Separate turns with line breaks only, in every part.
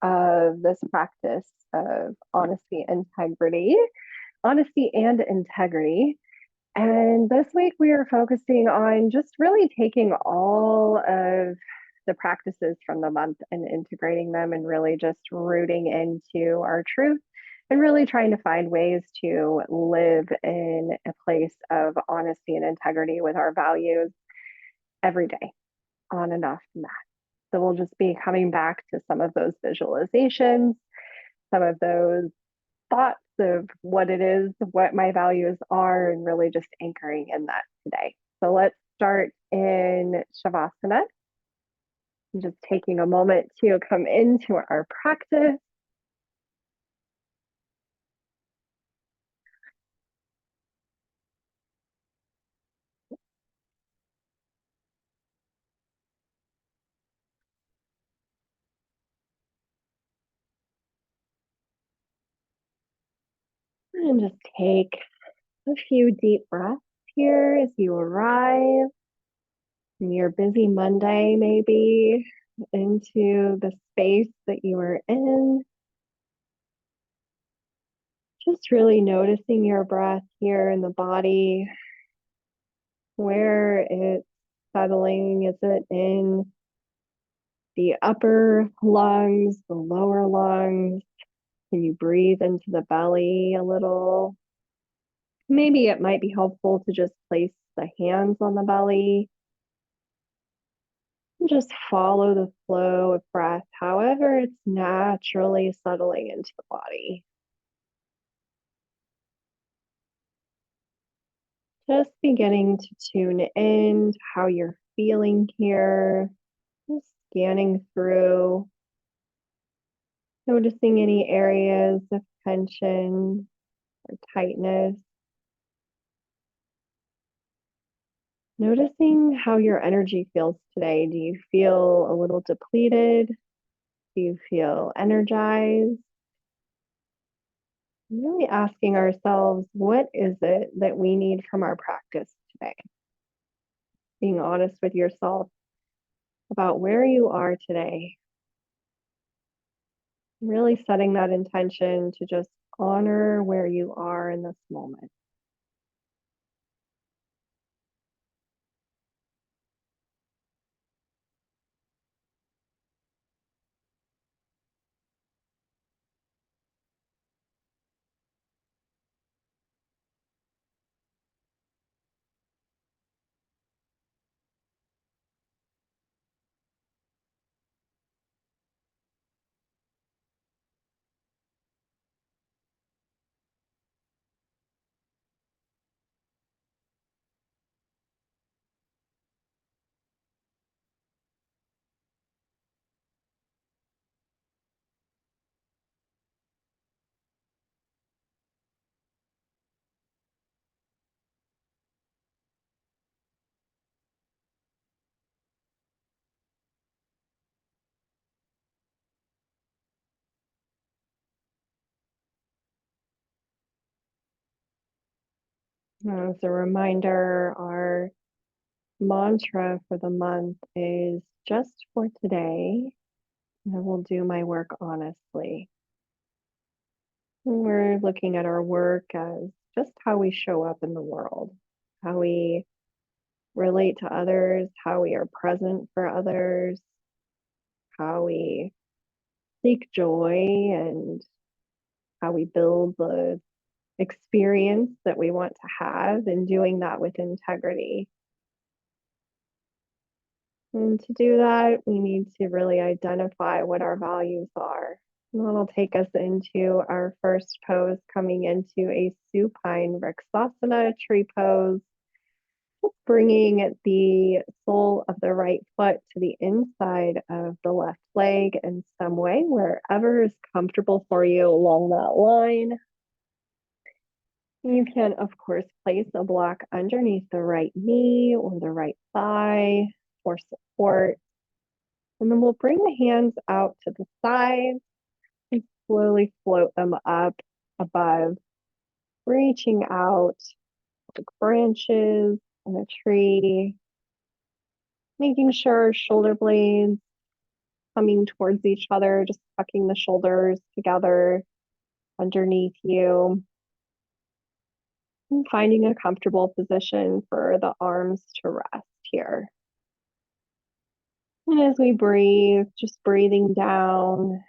of this practice of honesty and integrity. And this week we are focusing on just really taking all of the practices from the month and integrating them and really just rooting into our truth and really trying to find ways to live in a place of honesty and integrity with our values every day, on and off the mat. So we'll just be coming back to some of those visualizations, some of those thoughts of what it is, what my values are, and really just anchoring in that today. So let's start in Shavasana. And just taking a moment to come into our practice. And just take a few deep breaths here as you arrive in your busy Monday, maybe into the space that you are in. Just really noticing your breath here in the body, where it's settling. Is it in the upper lungs, the lower lungs? Can you breathe into the belly a little? Maybe it might be helpful to just place the hands on the belly and just follow the flow of breath, however it's naturally settling into the body. Just beginning to tune in to how you're feeling here, just scanning through, noticing any areas of tension or tightness. Noticing how your energy feels today. Do you feel a little depleted? Do you feel energized? Really asking ourselves, what is it that we need from our practice today? Being honest with yourself about where you are today. Really setting that intention to just honor where you are in this moment. As a reminder, our mantra for the month is just for today. I will do my work honestly. We're looking at our work as just how we show up in the world, how we relate to others, how we are present for others, how we seek joy, and how we build the experience that we want to have, and doing that with integrity. And to do that, we need to really identify what our values are. And that'll take us into our first pose, coming into a supine Vrksasana tree pose, bringing the sole of the right foot to the inside of the left leg in some way, wherever is comfortable for you along that line. You can, of course, place a block underneath the right knee or the right thigh for support. And then we'll bring the hands out to the sides and slowly float them up above, reaching out like branches on a tree, making sure shoulder blades coming towards each other, just tucking the shoulders together underneath you, and finding a comfortable position for the arms to rest here. And as we breathe, just breathing down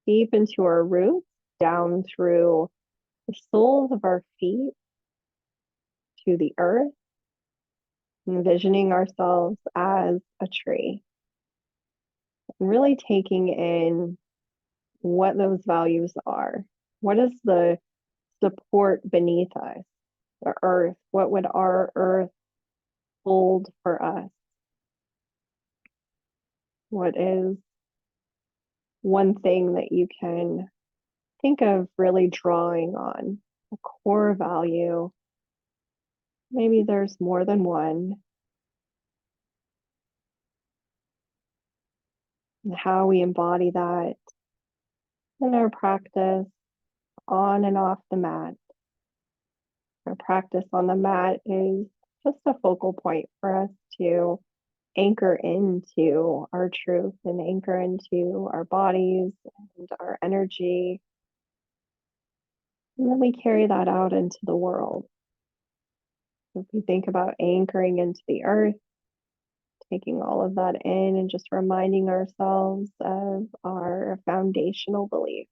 deep into our roots, down through the soles of our feet to the earth, envisioning ourselves as a tree, and really taking in what those values are. What is the support beneath us? The earth. What would our earth hold for us? What is one thing that you can think of really drawing on? A core value. Maybe there's more than one. And how we embody that in our practice on and off the mat. Our practice on the mat is just a focal point for us to anchor into our truth and anchor into our bodies and our energy. And then we carry that out into the world. If we think about anchoring into the earth, taking all of that in and just reminding ourselves of our foundational beliefs.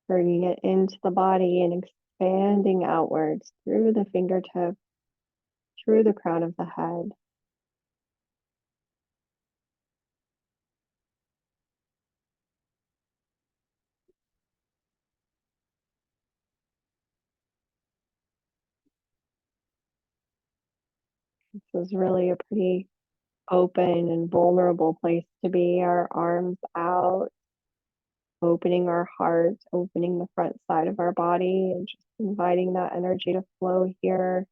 Bringing it into the body and expanding outwards through the fingertips, through the crown of the head. This is really a pretty open and vulnerable place to be. Our arms out, opening our heart, opening the front side of our body, and just inviting that energy to flow here.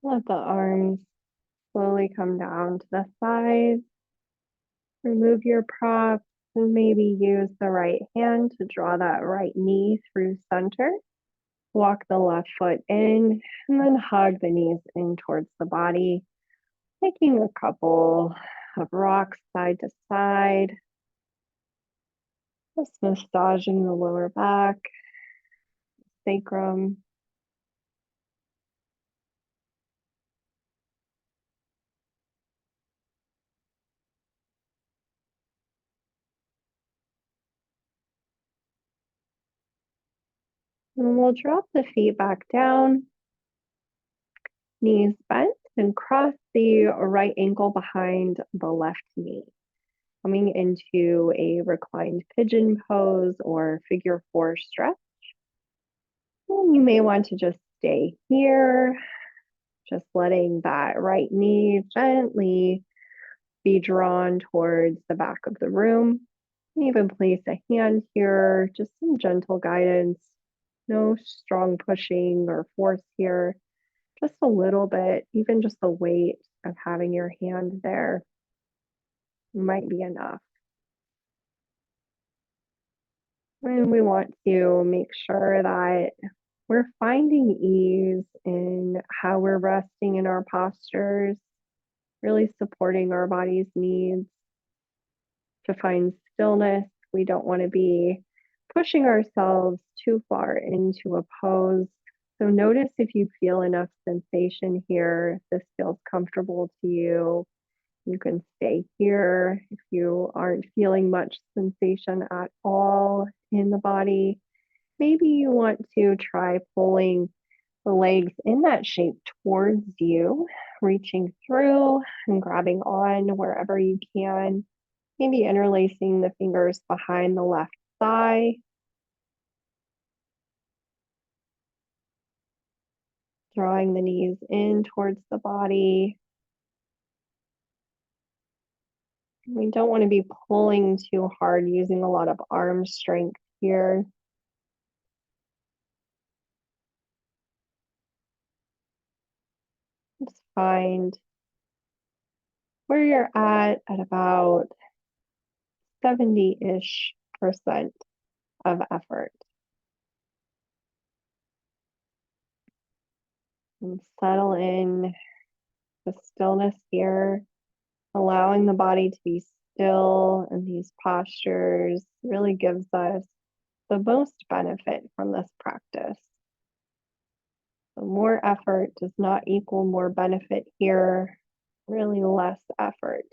Let the arms slowly come down to the thighs. Remove your props and maybe use the right hand to draw that right knee through center. Walk the left foot in and then hug the knees in towards the body, taking a couple of rocks side to side. Just massaging the lower back, sacrum. And we'll drop the feet back down, knees bent, and cross the right ankle behind the left knee, coming into a reclined pigeon pose or figure 4 stretch. And you may want to just stay here, just letting that right knee gently be drawn towards the back of the room. Even place a hand here, just some gentle guidance. No strong pushing or force here, just a little bit, even just the weight of having your hand there might be enough. And we want to make sure that we're finding ease in how we're resting in our postures, really supporting our body's needs to find stillness. We don't want to be pushing ourselves too far into a pose. So notice if you feel enough sensation here, if this feels comfortable to you. You can stay here if you aren't feeling much sensation at all in the body. Maybe you want to try pulling the legs in that shape towards you, reaching through and grabbing on wherever you can. Maybe interlacing the fingers behind the left thigh, drawing the knees in towards the body. We don't want to be pulling too hard, using a lot of arm strength here. Just find where you're at about 70-ish% of effort. And settle in the stillness here, allowing the body to be still in these postures really gives us the most benefit from this practice. So more effort does not equal more benefit here. Really less effort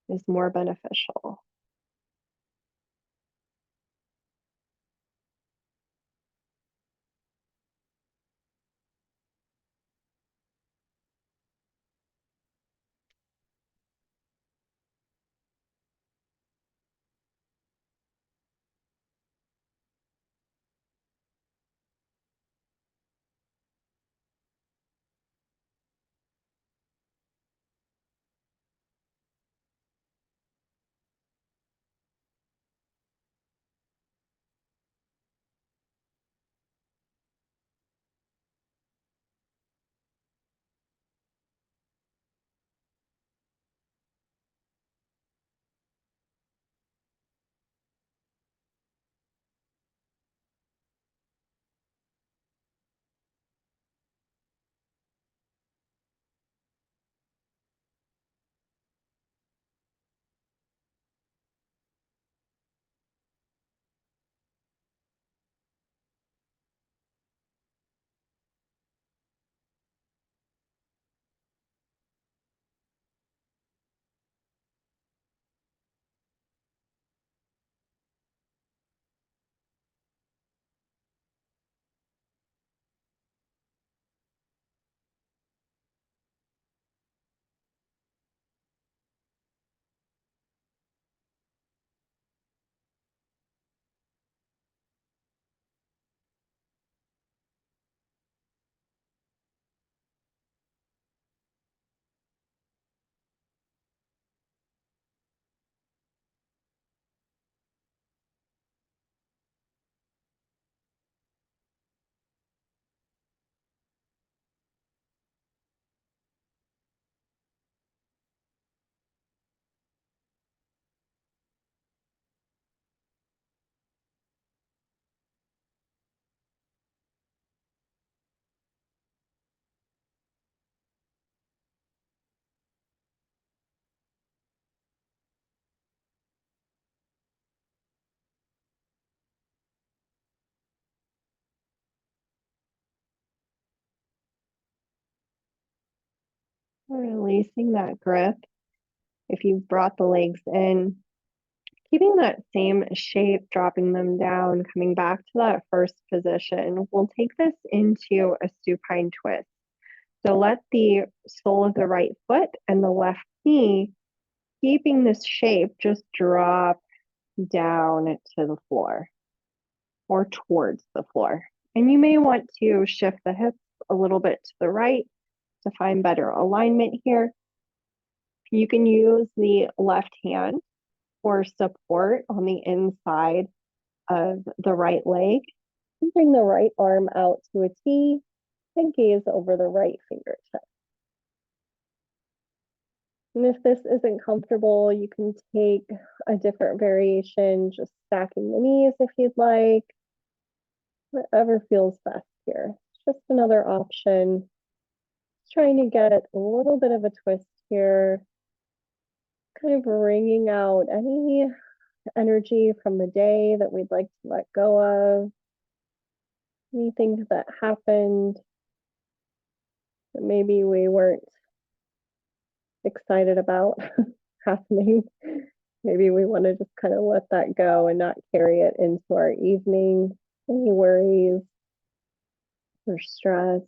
is more beneficial. Releasing that grip. If you've brought the legs in, keeping that same shape, dropping them down, coming back to that first position, we'll take this into a supine twist. So let the sole of the right foot and the left knee, keeping this shape, just drop down to the floor or towards the floor. And you may want to shift the hips a little bit to the right to find better alignment here. You can use the left hand for support on the inside of the right leg. Bring the right arm out to a T and gaze over the right fingertip. And if this isn't comfortable, you can take a different variation, just stacking the knees if you'd like. Whatever feels best here. It's just another option. Just trying to get a little bit of a twist here, kind of wringing out any energy from the day that we'd like to let go of, anything that happened that maybe we weren't excited about happening. Maybe we want to just kind of let that go and not carry it into our evening. Any worries or stress.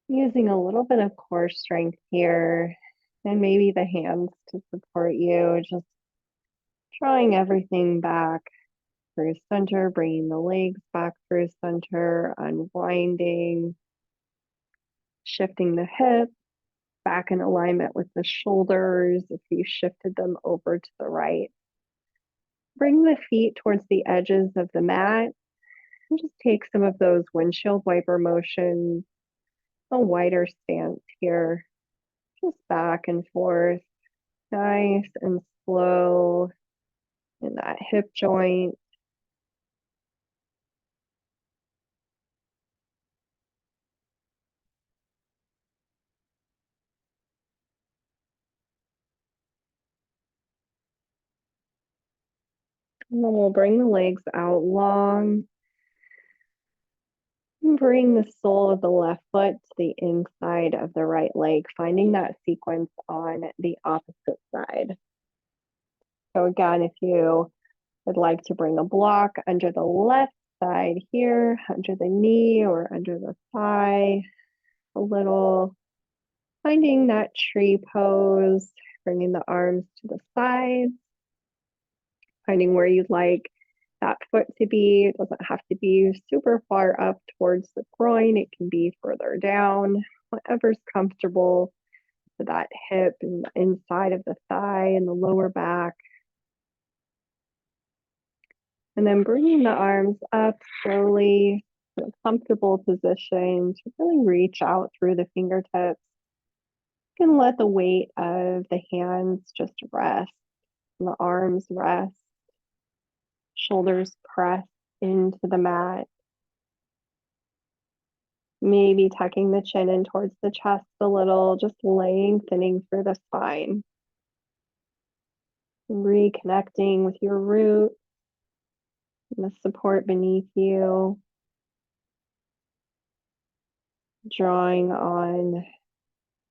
Using a little bit of core strength here and maybe the hands to support you, just drawing everything back through center, bringing the legs back through center, unwinding, shifting the hips, back in alignment with the shoulders if you shifted them over to the right. Bring the feet towards the edges of the mat and just take some of those windshield wiper motions, a wider stance here, just back and forth, nice and slow in that hip joint. And then we'll bring the legs out long. And bring the sole of the left foot to the inside of the right leg, finding that sequence on the opposite side. So again, if you would like to bring a block under the left side here, under the knee or under the thigh, a little, finding that tree pose, bringing the arms to the sides, finding where you'd like that foot to be. It doesn't have to be super far up towards the groin. It can be further down, whatever's comfortable for that hip and the inside of the thigh and the lower back. And then bringing the arms up slowly to a comfortable position to really reach out through the fingertips. You can let the weight of the hands just rest and the arms rest, shoulders press into the mat. Maybe tucking the chin in towards the chest a little, just lengthening through the spine. Reconnecting with your root and the support beneath you. Drawing on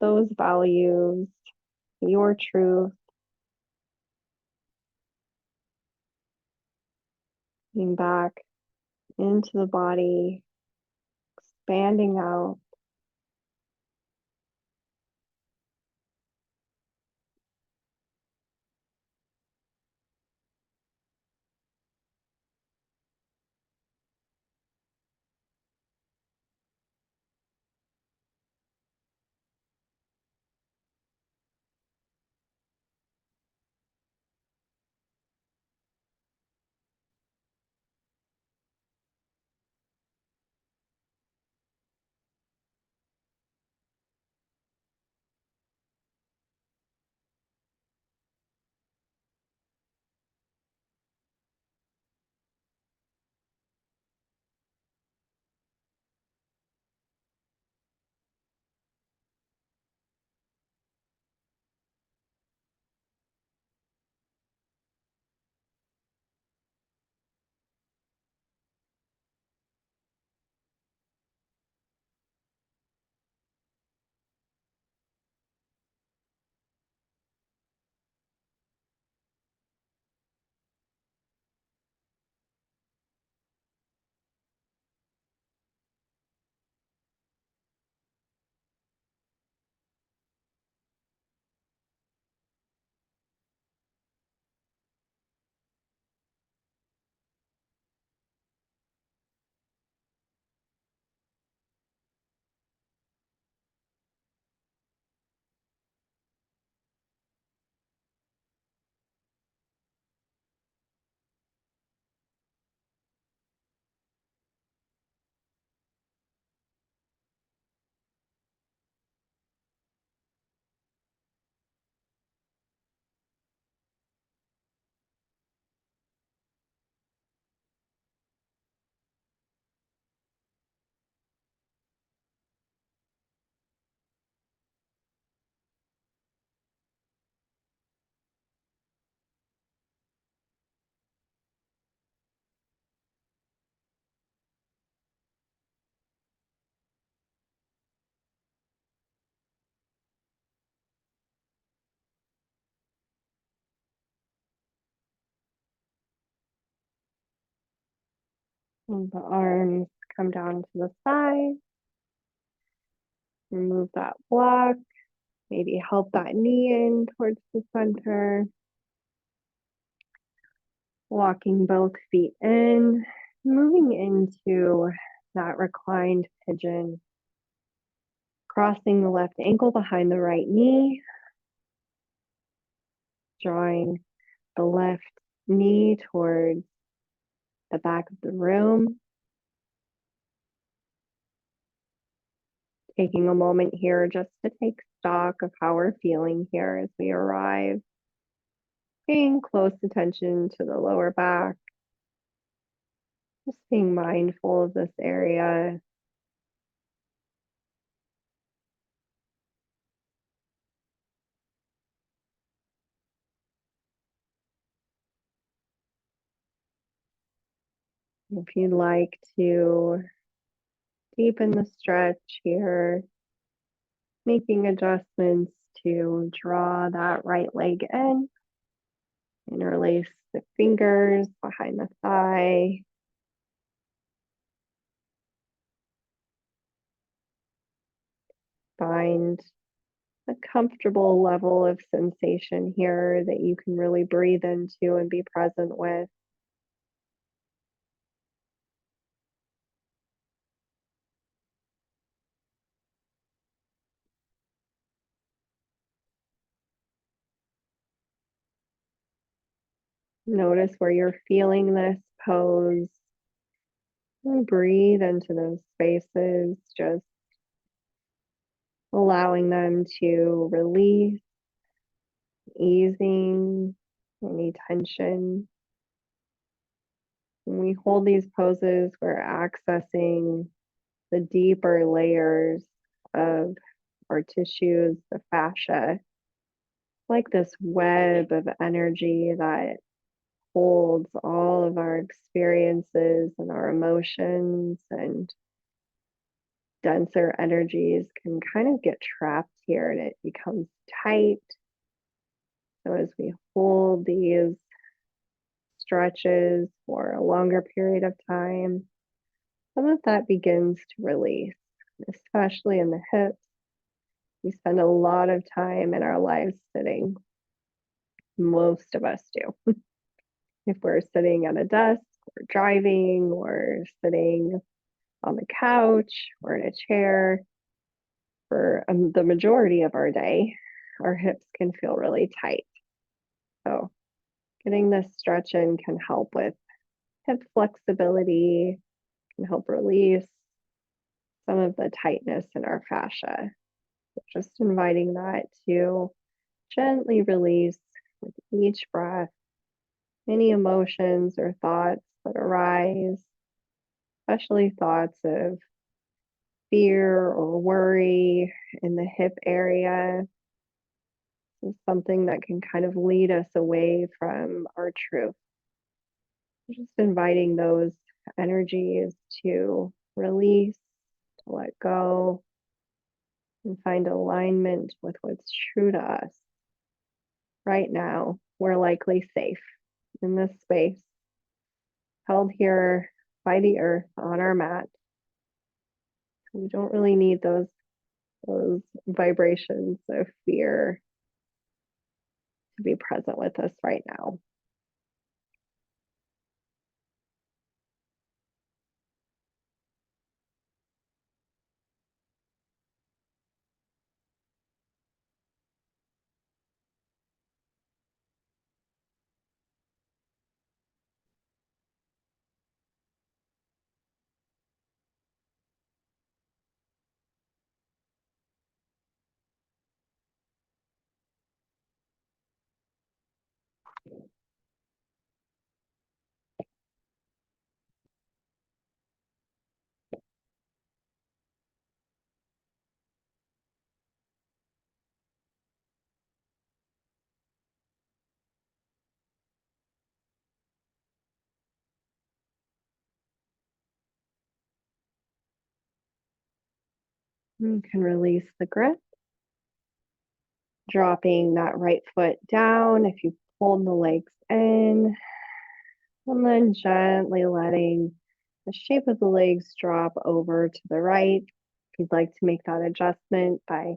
those values, your truth. Getting back into the body, expanding out. And the arms come down to the side. Remove that block. Maybe help that knee in towards the center. Walking both feet in, moving into that reclined pigeon. Crossing the left ankle behind the right knee, drawing the left knee towards the back of the room. Taking a moment here just to take stock of how we're feeling here as we arrive. Paying close attention to the lower back. Just being mindful of this area. If you'd like to deepen the stretch here, making adjustments to draw that right leg in, interlace the fingers behind the thigh, find a comfortable level of sensation here that you can really breathe into and be present with. Notice where you're feeling this pose. And breathe into those spaces, just allowing them to release, easing any tension. When we hold these poses, we're accessing the deeper layers of our tissues, the fascia, like this web of energy that holds all of our experiences and our emotions, and denser energies can kind of get trapped here and it becomes tight. So as we hold these stretches for a longer period of time, some of that begins to release, especially in the hips. We spend a lot of time in our lives sitting. Most of us do. If we're sitting at a desk, or driving, or sitting on the couch, or in a chair, for the majority of our day, our hips can feel really tight. So getting this stretch in can help with hip flexibility, can help release some of the tightness in our fascia. So just inviting that to gently release with each breath any emotions or thoughts that arise, especially thoughts of fear or worry in the hip area. Is something that can kind of lead us away from our truth. Just inviting those energies to release, to let go, and find alignment with what's true to us. Right now, we're likely safe in this space, held here by the earth on our mat. We don't really need those vibrations of fear to be present with us right now. You can release the grip, dropping that right foot down if you pulled the legs in, and then gently letting the shape of the legs drop over to the right. If you'd like to make that adjustment by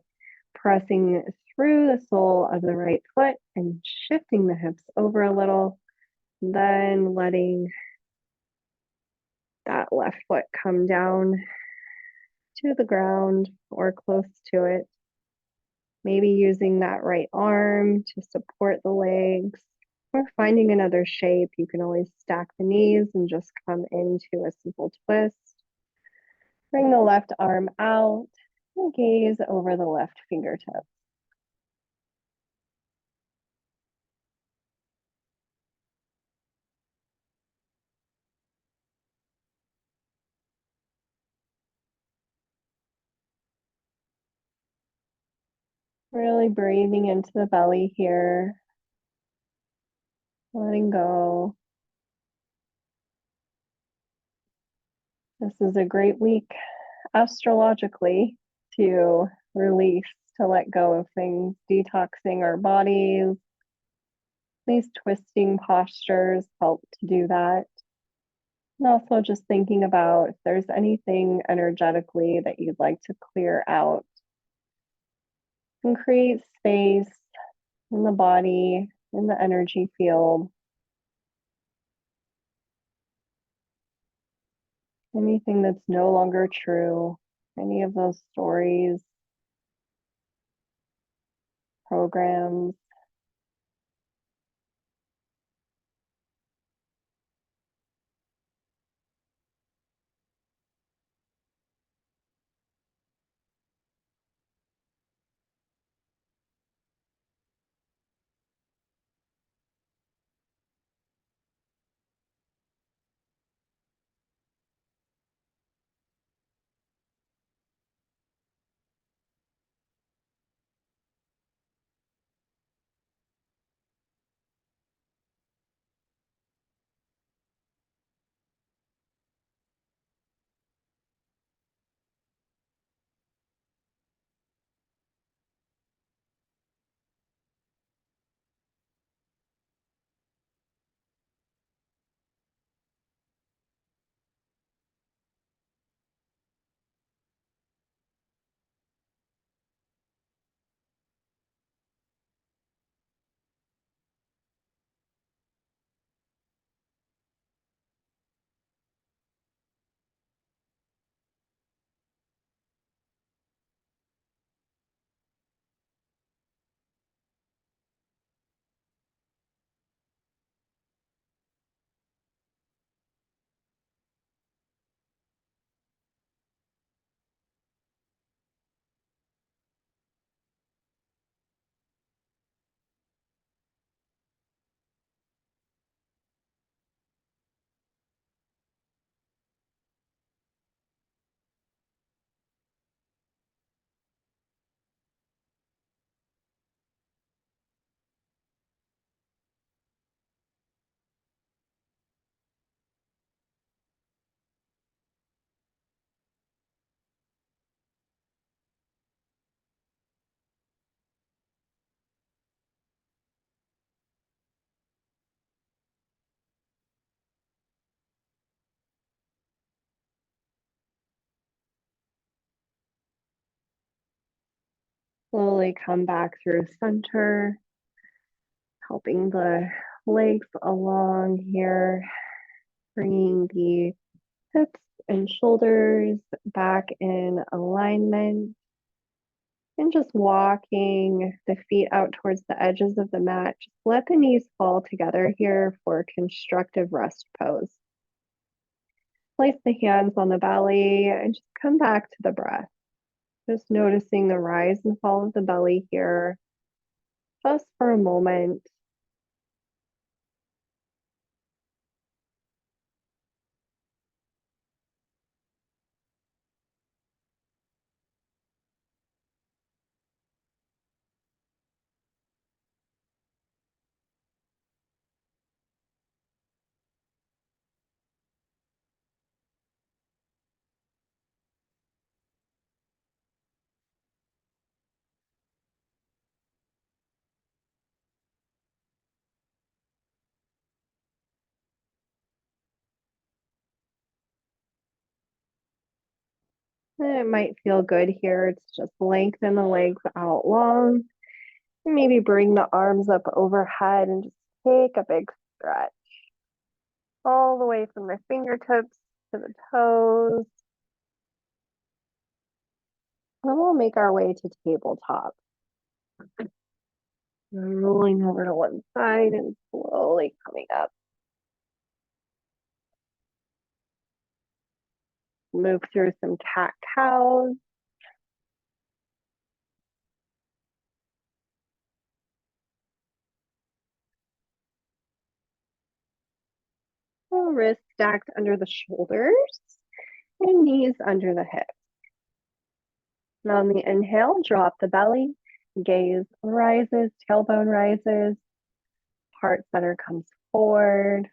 pressing through the sole of the right foot and shifting the hips over a little, then letting that left foot come down to the ground or close to it. Maybe using that right arm to support the legs or finding another shape. You can always stack the knees and just come into a simple twist. Bring the left arm out and gaze over the left fingertip. Really breathing into the belly here, letting go. This is a great week astrologically to release, to let go of things, detoxing our bodies. These twisting postures help to do that. And also just thinking about if there's anything energetically that you'd like to clear out and create space in the body, in the energy field. Anything that's no longer true, any of those stories, programs. Slowly come back through center, helping the legs along here, bringing the hips and shoulders back in alignment, and just walking the feet out towards the edges of the mat. Just let the knees fall together here for constructive rest pose. Place the hands on the belly and just come back to the breath. Just noticing the rise and fall of the belly here, just for a moment. It might feel good here to just lengthen the legs out long. And maybe bring the arms up overhead and just take a big stretch all the way from the fingertips to the toes. Then we'll make our way to tabletop. Rolling over to one side and slowly coming up. Move through some cat-cows. Wrists stacked under the shoulders and knees under the hips. And on the inhale, drop the belly, gaze rises, tailbone rises, heart center comes forward.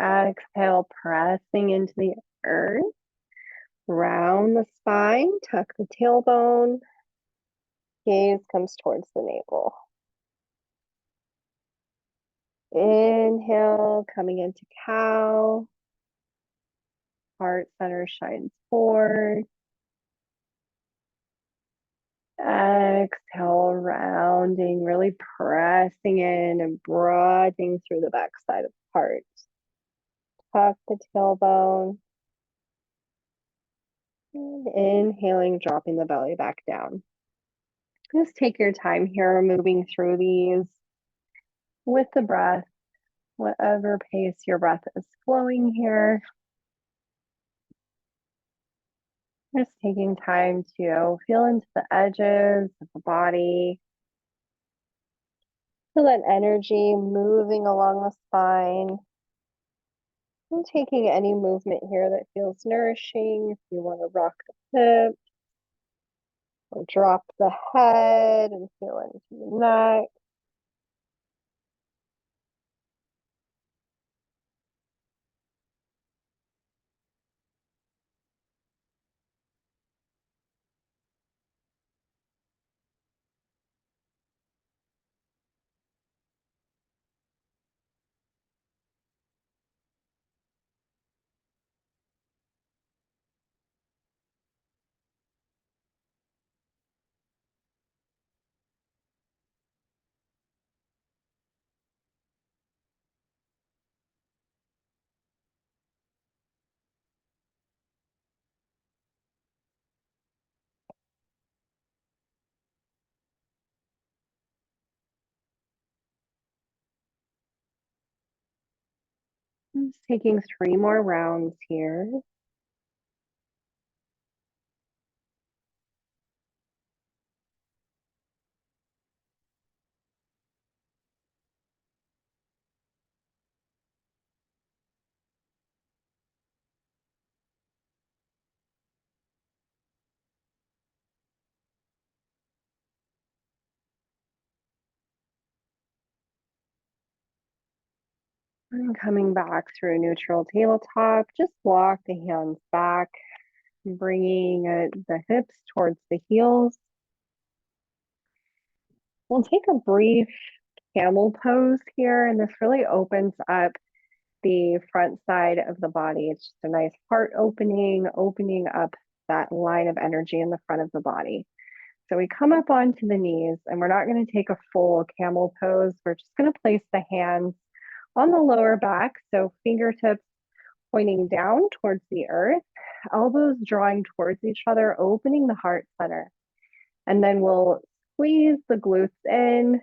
Exhale, pressing into the earth. Round the spine, tuck the tailbone, gaze comes towards the navel. Inhale, coming into cow. Heart center shines forward. Exhale, rounding, really pressing in and broadening through the backside of the heart. Tuck the tailbone. And inhaling, dropping the belly back down. Just take your time here, moving through these with the breath, whatever pace your breath is flowing here. Just taking time to feel into the edges of the body. Feel that energy moving along the spine. And taking any movement here that feels nourishing. If you want to rock the hips or drop the head and feel into the neck. Just taking 3 more rounds here. And coming back through neutral tabletop, just walk the hands back, bringing the hips towards the heels. We'll take a brief camel pose here, and this really opens up the front side of the body. It's just a nice heart opening, opening up that line of energy in the front of the body. So we come up onto the knees, and we're not going to take a full camel pose. We're just going to place the hands on the lower back, so fingertips pointing down towards the earth, elbows drawing towards each other, opening the heart center. And then we'll squeeze the glutes in,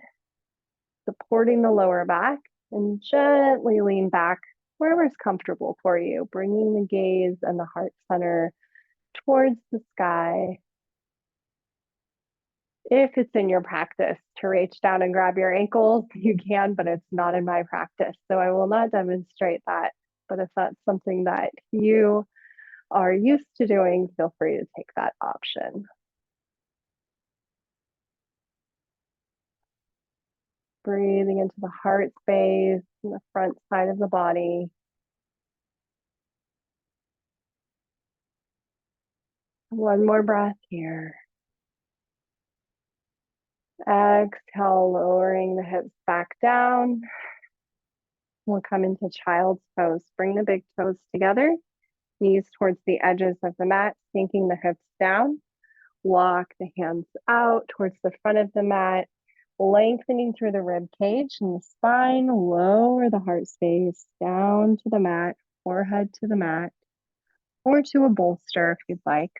supporting the lower back, and gently lean back wherever's comfortable for you, bringing the gaze and the heart center towards the sky. If it's in your practice to reach down and grab your ankles, you can, but it's not in my practice. So I will not demonstrate that. But if that's something that you are used to doing, feel free to take that option. Breathing into the heart space and the front side of the body. One more breath here. Exhale, lowering the hips back down. We'll come into child's pose. Bring the big toes together, knees towards the edges of the mat, sinking the hips down. Walk the hands out towards the front of the mat, lengthening through the rib cage and the spine. Lower the heart space down to the mat, forehead to the mat, or to a bolster if you'd like.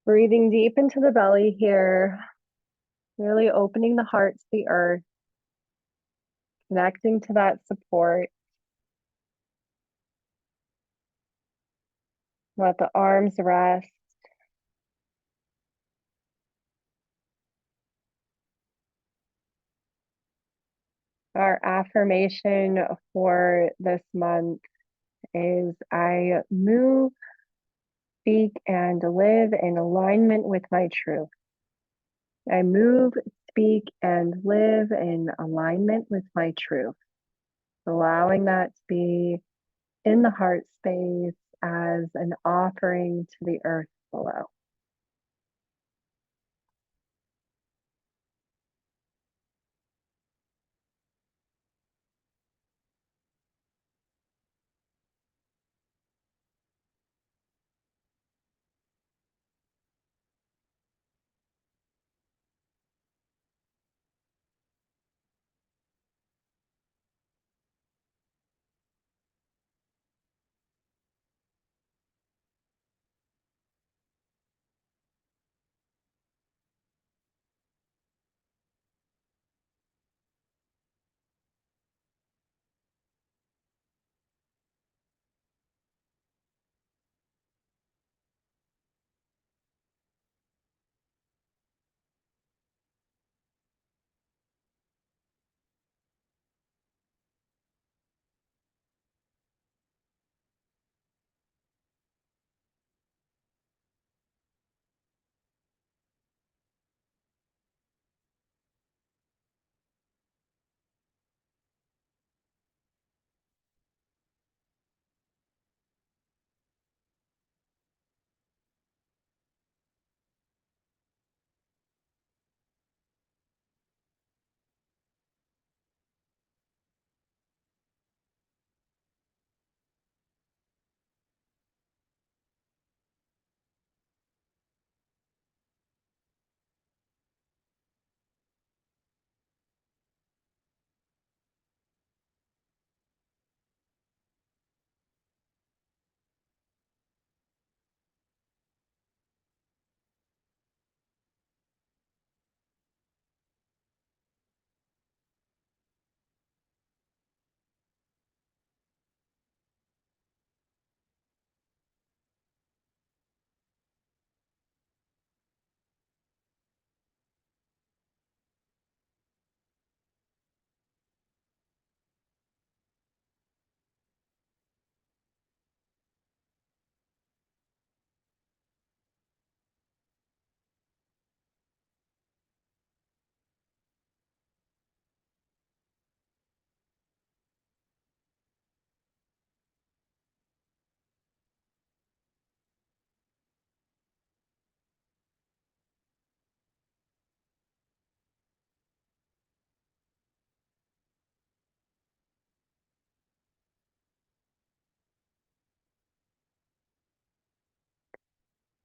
Breathing deep into the belly here, really opening the heart to the earth, connecting to that support. Let the arms rest. Our affirmation for this month is I move, speak, and live in alignment with my truth. I move, speak, and live in alignment with my truth. Allowing that to be in the heart space as an offering to the earth below.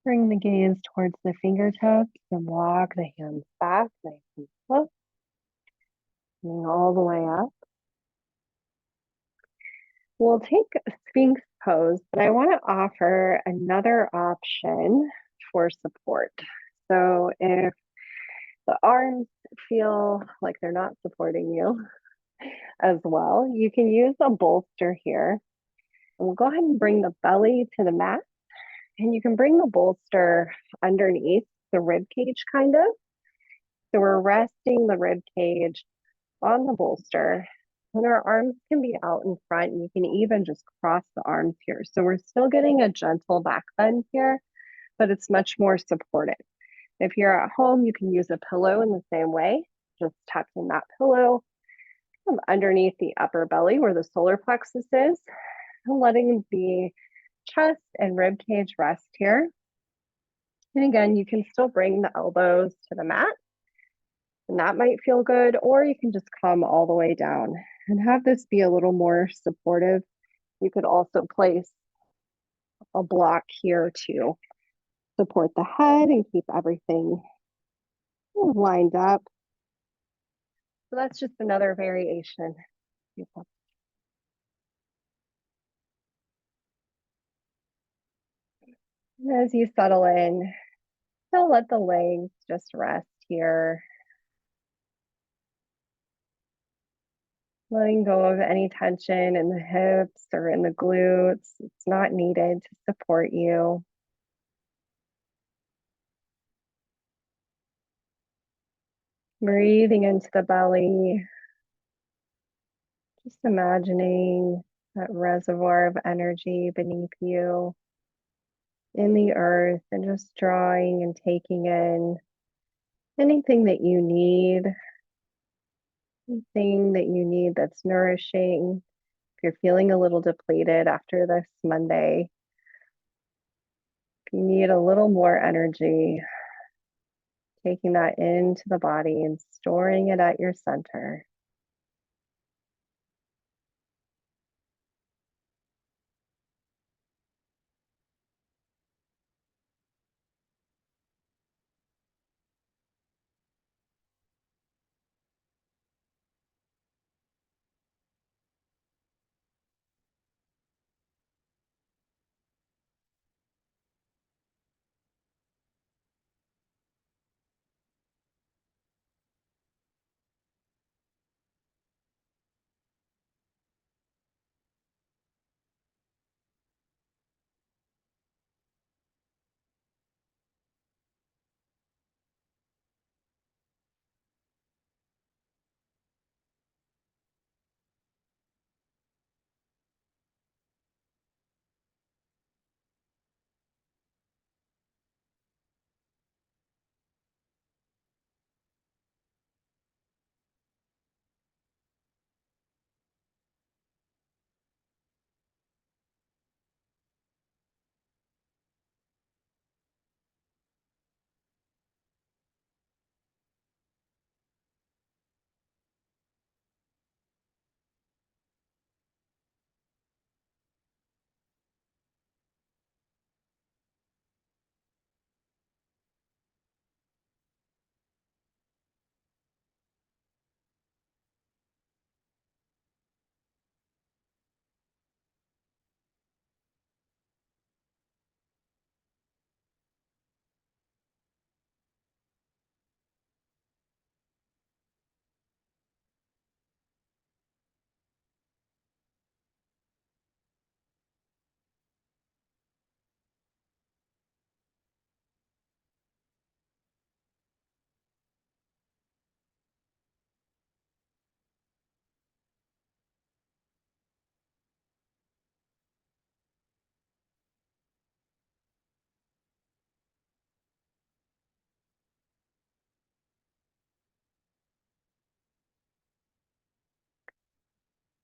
Bring the gaze towards the fingertips and walk the hands back nice and slow, coming all the way up. We'll take a Sphinx pose, but I want to offer another option for support. So if the arms feel like they're not supporting you as well, you can use a bolster here. And we'll go ahead and bring the belly to the mat. And you can bring the bolster underneath the rib cage, kind of. So we're resting the rib cage on the bolster. And our arms can be out in front, and you can even just cross the arms here. So we're still getting a gentle back bend here, but it's much more supported. If you're at home, you can use a pillow in the same way, just tucking that pillow underneath the upper belly where the solar plexus is, and letting the chest and rib cage rest here. And again, you can still bring the elbows to the mat, and that might feel good, or you can just come all the way down and have this be a little more supportive. You could also place a block here to support the head and keep everything lined up. So that's just another variation. As you settle in, So let the legs just rest here, letting go of any tension in the hips or in the glutes. It's not needed to support you. Breathing into the belly, just imagining that reservoir of energy beneath you in the earth and just drawing and taking in anything that you need, anything that you need that's nourishing. If you're feeling a little depleted after this Monday, if you need a little more energy, taking that into the body and storing it at your center.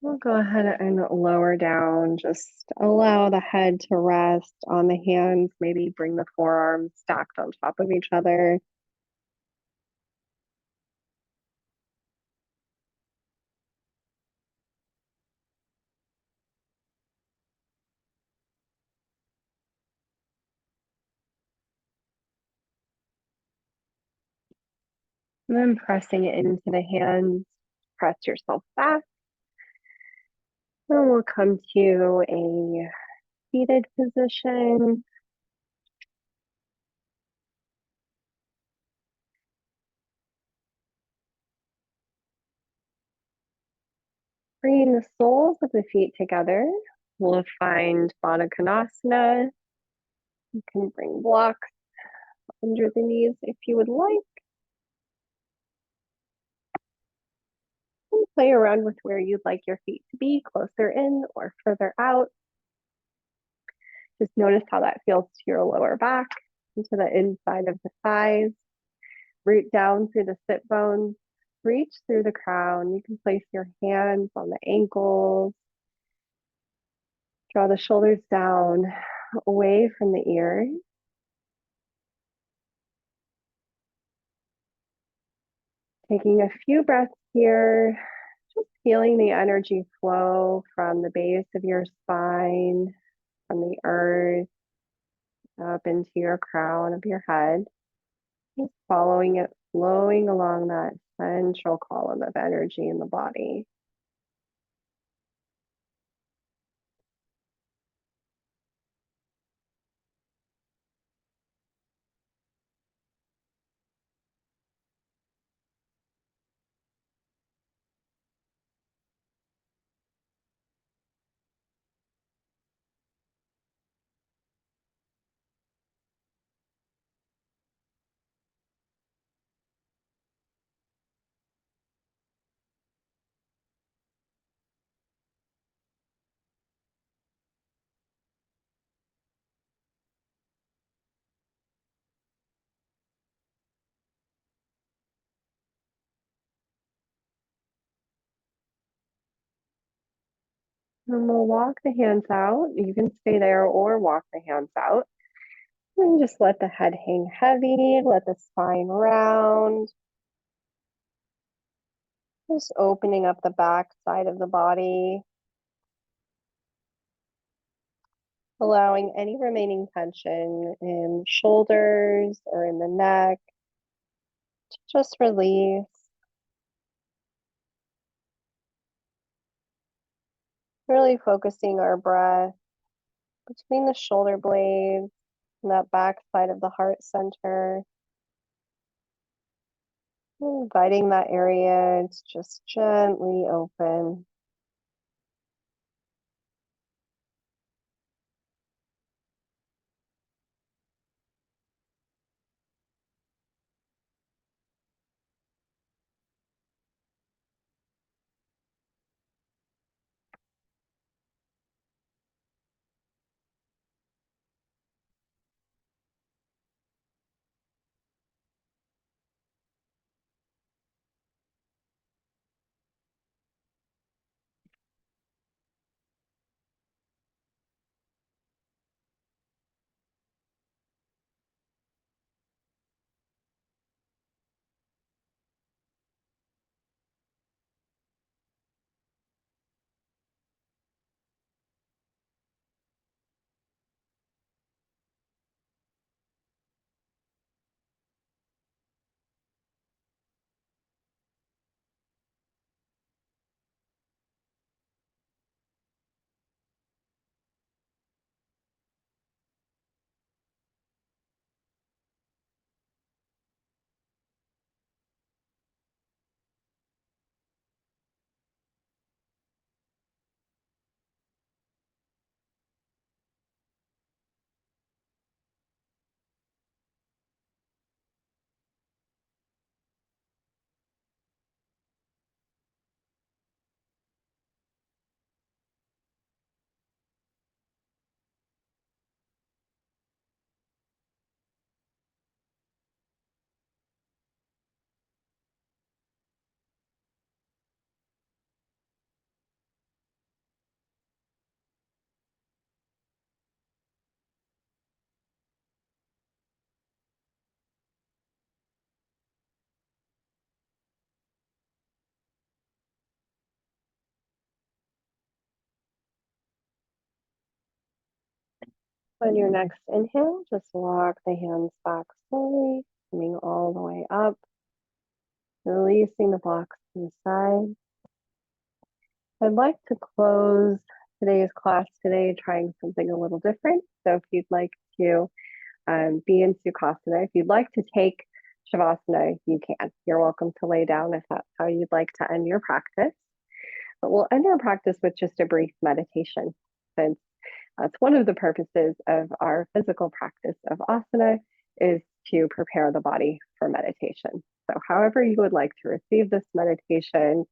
We'll go ahead and lower down. Just allow the head to rest on the hands. Maybe bring the forearms stacked on top of each other. And then pressing it into the hands. Press yourself back. Then we'll come to a seated position. Bringing the soles of the feet together, we'll find Baddha Konasana. You can bring blocks under the knees if you would like. And play around with where you'd like your feet to be, closer in or further out. Just notice how that feels to your lower back, into the inside of the thighs. Root down through the sit bones, reach through the crown. You can place your hands on the ankles. Draw the shoulders down away from the ears. Taking a few breaths here, just feeling the energy flow from the base of your spine, from the earth, up into your crown of your head. Just following it, flowing along that central column of energy in the body. And we'll walk the hands out. You can stay there or walk the hands out. And just let the head hang heavy, let the spine round. Just opening up the back side of the body, allowing any remaining tension in shoulders or in the neck to just release. Really focusing our breath between the shoulder blades and that back side of the heart center. Inviting that area to just gently open. On your next inhale, just walk the hands back slowly, coming all the way up, releasing the blocks to the side. I'd like to close today's class today trying something a little different. So if you'd like to be in Sukhasana, if you'd like to take Shavasana, you can. You're welcome to lay down if that's how you'd like to end your practice. But we'll end our practice with just a brief meditation, since that's one of the purposes of our physical practice of asana is to prepare the body for meditation. So however you would like to receive this meditation,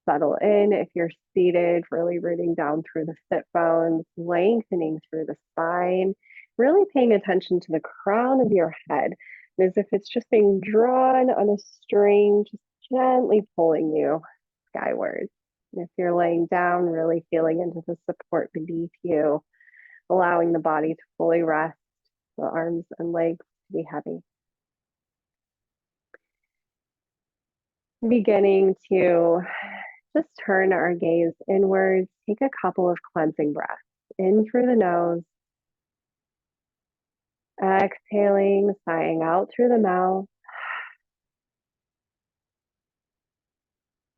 settle in. If you're seated, really rooting down through the sit bones, lengthening through the spine, really paying attention to the crown of your head, as if it's just being drawn on a string, just gently pulling you skyward. And if you're laying down, really feeling into the support beneath you, allowing the body to fully rest, the arms and legs to be heavy. Beginning to just turn our gaze inwards, take a couple of cleansing breaths in through the nose, exhaling, sighing out through the mouth.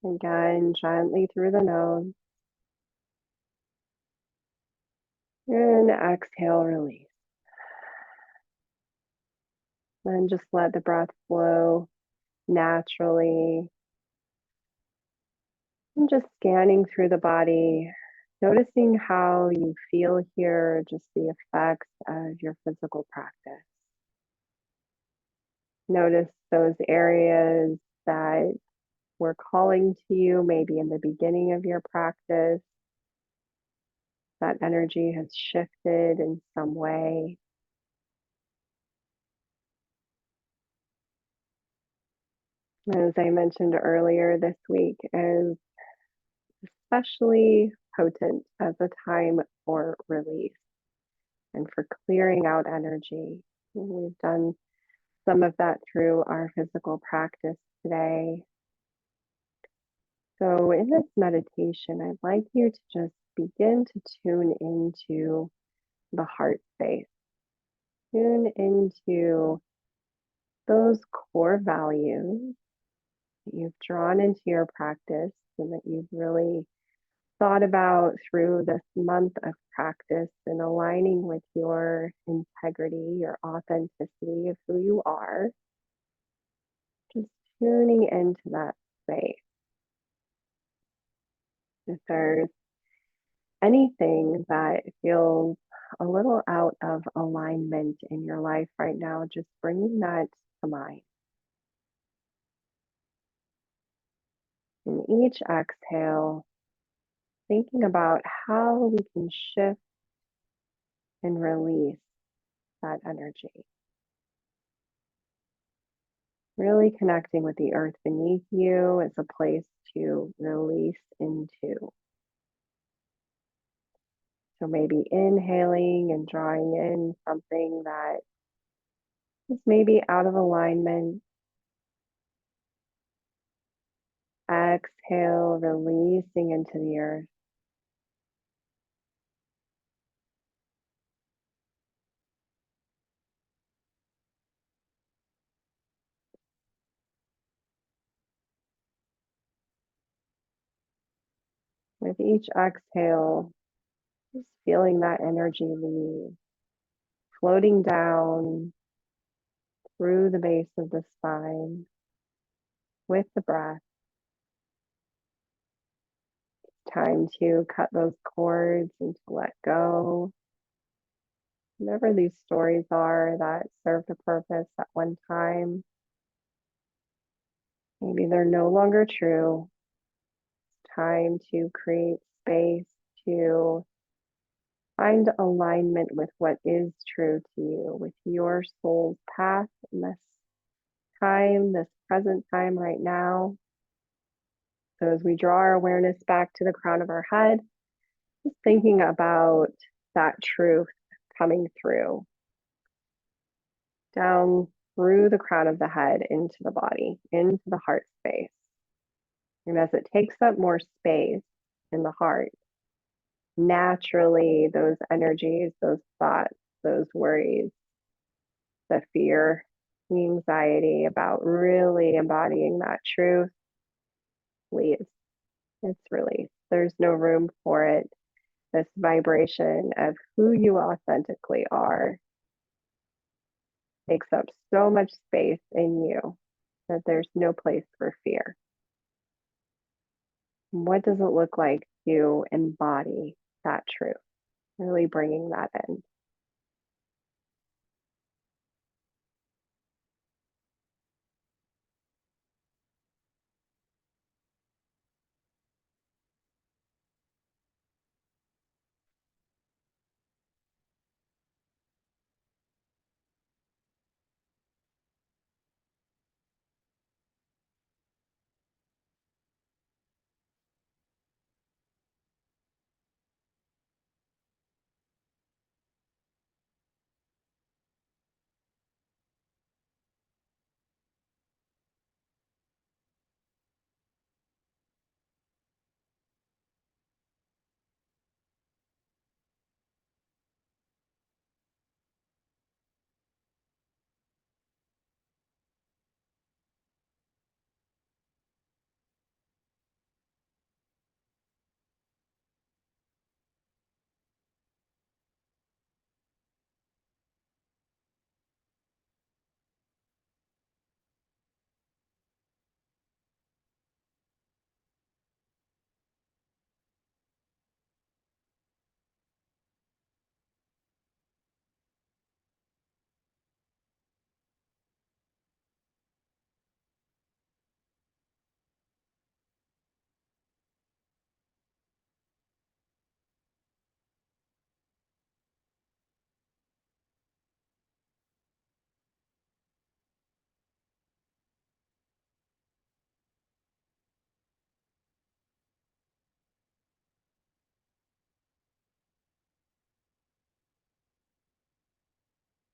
Again, gently through the nose. And exhale, release. Then just let the breath flow naturally. And just scanning through the body, noticing how you feel here, just the effects of your physical practice. Notice those areas that were calling to you, maybe in the beginning of your practice. That energy has shifted in some way. As I mentioned earlier, this week is especially potent as a time for release and for clearing out energy. We've done some of that through our physical practice today. So, in this meditation, I'd like you to just begin to tune into the heart space, tune into those core values that you've drawn into your practice and that you've really thought about through this month of practice and aligning with your integrity, your authenticity of who you are, just tuning into that space. If there's anything that feels a little out of alignment in your life right now, just bringing that to mind. In each exhale, thinking about how we can shift and release that energy. Really connecting with the earth beneath you as a place to release into. So maybe inhaling and drawing in something that is maybe out of alignment. Exhale, releasing into the earth. With each exhale, just feeling that energy leave, floating down through the base of the spine with the breath. Time to cut those cords and to let go. Whatever these stories are that served a purpose at one time, maybe they're no longer true. It's time to create space to find alignment with what is true to you, with your soul's path in this time, this present time right now. So as we draw our awareness back to the crown of our head, just thinking about that truth coming through, down through the crown of the head into the body, into the heart space. And as it takes up more space in the heart, naturally those energies, those thoughts, those worries, the fear, the anxiety about really embodying that truth leaves. It's released. There's no room for it. This vibration of who you authentically are takes up so much space in you that there's no place for fear. What does it look like to embody that truth? Really bringing that in.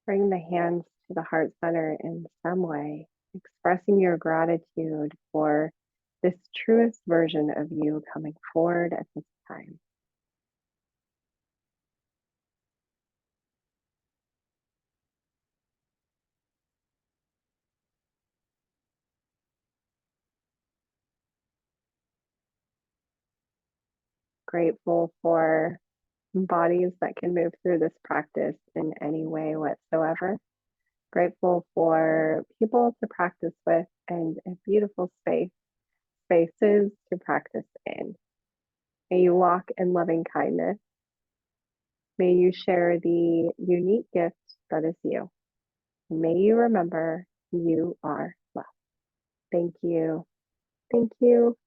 Bring the hands to the heart center in some way, expressing your gratitude for this truest version of you coming forward at this time. Grateful for bodies that can move through this practice in any way whatsoever. Grateful for people to practice with and a beautiful spaces to practice in. May you walk in loving kindness. May you share the unique gift that is you. May you remember you are loved. Thank you. Thank you.